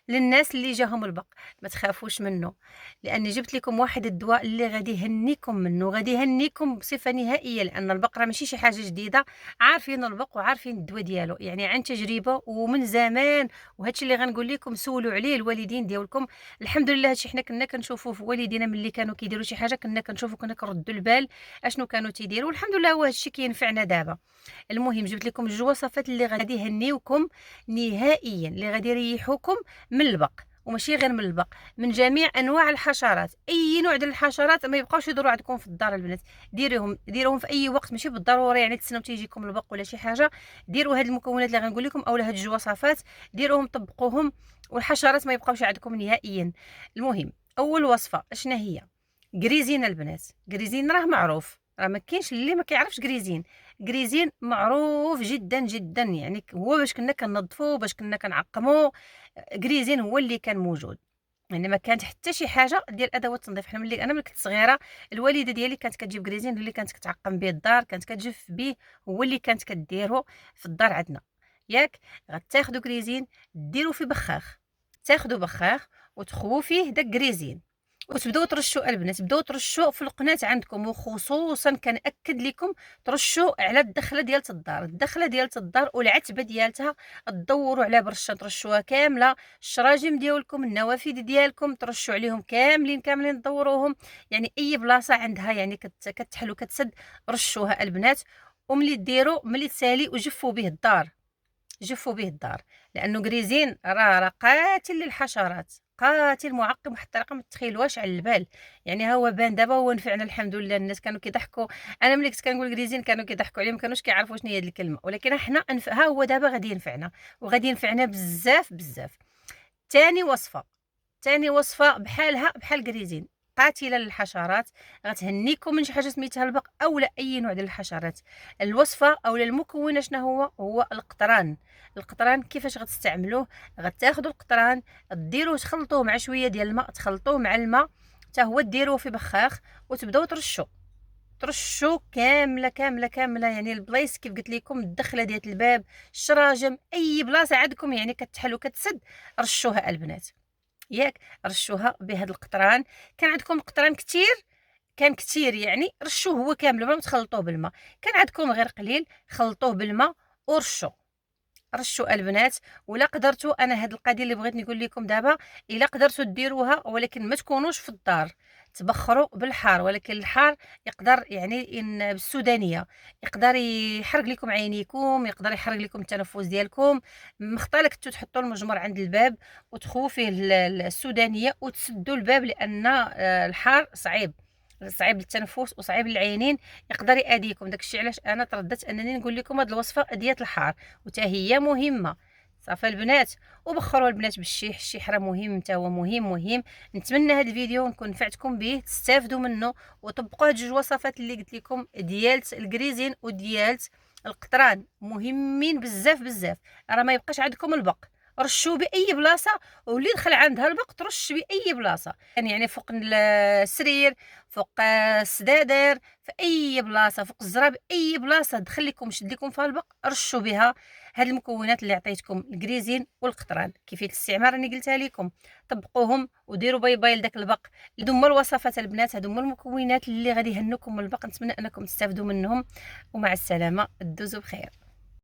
للناس اللي جاهم البق ما تخافوش منه، لاني جبت لكم واحد الدواء اللي غادي يهنيكم منه، غادي يهنيكم بصفه نهائيه، لان البق راه ماشي شي حاجه جديده. عارفين البق وعارفين الدواء ديالو، يعني عن تجربه ومن زمان. وهادشي اللي غنقول لكم سولوا عليه الوالدين ديالكم. الحمد لله هادشي حنا كنا كنشوفوه في والدينا ملي كانوا كيديروا شي حاجه، كنا كنشوفوا، كنا كنردوا البال اشنو كانوا تيديروا، والحمد لله هو هادشي كينفعنا دابا. المهم جبت لكم جوج وصفات اللي غادي يهنيوكم نهائيا، اللي غادي يريحوكم من البق، وماشي غير من البق، من جميع انواع الحشرات. اي نوع ديال الحشرات ما يبقاوش يدوروا عندكم في الدار البنات. ديروهم في اي وقت، ماشي بالضروره يعني تسناو تيجيكم البق ولا شي حاجه. ديروا هاد المكونات اللي غنقول لكم اولا هاد الجوج وصفات، ديروهم طبقوهم، والحشرات ما يبقاوش عندكم نهائيا. المهم اول وصفه اشنا هي؟ غريزين البنات. غريزين راه معروف، راه ما كاينش اللي ما كيعرفش غريزين. غريزين معروف جدا جدا، يعني هو باش كنا كننظفوه، باش كنا كنعقموه. غريزين هو اللي كان موجود، يعني ما كانت حتى شي حاجه ديال ادوات التنظيف. حنا ملي كنت صغيره، الوالده ديالي كانت كتجيب غريزين اللي كانت كتعقم به الدار، كانت كتجف به، هو اللي كانت كديرو في الدار عندنا. ياك غتاخدوا غريزين ديروا في بخاخ، تاخدوا بخاخ وتخووا فيه داك غريزين، وتبداو ترشوا البنات، بداو ترشوا في القناه عندكم، وخصوصا كنأكد لكم ترشوا على الدخله ديال الدار، الدخله ديال الدار والعتبه ديالتها. تدوروا على برشه ترشوها كامله، الشراجم ديالكم، النوافذ ديالكم ترشوا عليهم كاملين كاملين، تدوروهم. يعني اي بلاصه عندها يعني كتحل وكتسد رشوها البنات. وملي ديروا ملي تسالي وجفوا به الدار، جفوا به الدار، لانه غريزين راه قاتل للحشرات، قاتل معقم حتى رقم ما تتخيلوهاش على البال. يعني هو بان دابا هو نفعنا الحمد لله. الناس كانوا كيضحكوا، انا ملي كنت كنقول غريزين كانوا كيضحكوا عليا، ما كانوش كيعرفوا شنو هي هذه الكلمه، ولكن احنا ها هو دابا غادي ينفعنا، وغادي ينفعنا بزاف بزاف. تاني وصفه، تاني وصفه بحالها بحال غريزين، قاتله للحشرات، غتهنيكم من شي حاجه سميتها البق اولا اي نوع ديال الحشرات. الوصفه اولا المكون شنو هو القطران. القطران كيفاش غتستعملوه؟ غتاخذوا القطران ديروه، تخلطوه مع شويه ديال الماء، تخلطوه مع الماء حتى هو، ديروه في بخاخ وتبداو ترشوا كامله كامله كامله، يعني البلايص كيف قلت لكم، الدخله ديال الباب، الشراجم، اي بلاصه عندكم يعني كتحل وكتسد، رشوها البنات. ياك رشوها بهذا القطران. كان عندكم قطران كتير، كان كتير يعني رشوه هو كامل بلا ما تخلطوه بالماء. كان عندكم غير قليل، خلطوه بالماء ورشوا. رشوا البنات. ولا قدرتوا، انا هاد القضيه اللي بغيت نقول لكم دابا، الا قدرتوا ديروها ولكن ما تكونوش في الدار، تبخروا بالحار، ولكن الحار يقدر يعني ان بالسودانيه يقدر يحرق لكم عينيكم، يقدر يحرق لكم التنفس ديالكم. مختلك تحطوا المجمر عند الباب وتخووا فيه السودانيه وتسدوا الباب، لان الحار صعيب، صعيب للتنفس وصعيب للعينين، يقدر يأذيكم. داكشي علاش انا ترددت انني نقول لكم هاد الوصفه ديال الحار، وتا هي مهمه. صافي البنات، وبخروا البنات بالشيح، الشيح راه مهم، حتى هو مهم مهم. نتمنى هذا الفيديو نكون نفعتكم به، تستافدوا منه، وطبقوا هاد جوج وصفات اللي قلت لكم ديالت الكريزين وديالت القطران، مهمين بزاف بزاف. راه ما يبقاش عندكم البق، رشوا باي بلاصه، واللي دخل عندها البق ترش باي بلاصه، يعني فوق السرير، فوق السدادر، في اي بلاصه، فوق الزراب، اي بلاصه دخل لكم شد لكم فيها البق رشوا بها هاد المكونات اللي عطيتكم، الكريزين والقطران. كيفيه الاستعمال راني قلتها لكم، طبقوهم وديروا باي باي لداك البق. هادو هما الوصفات البنات، هادو هما المكونات اللي غادي يهنوكم من البق. نتمنى انكم تستافدوا منهم، ومع السلامه، دوزوا بخير.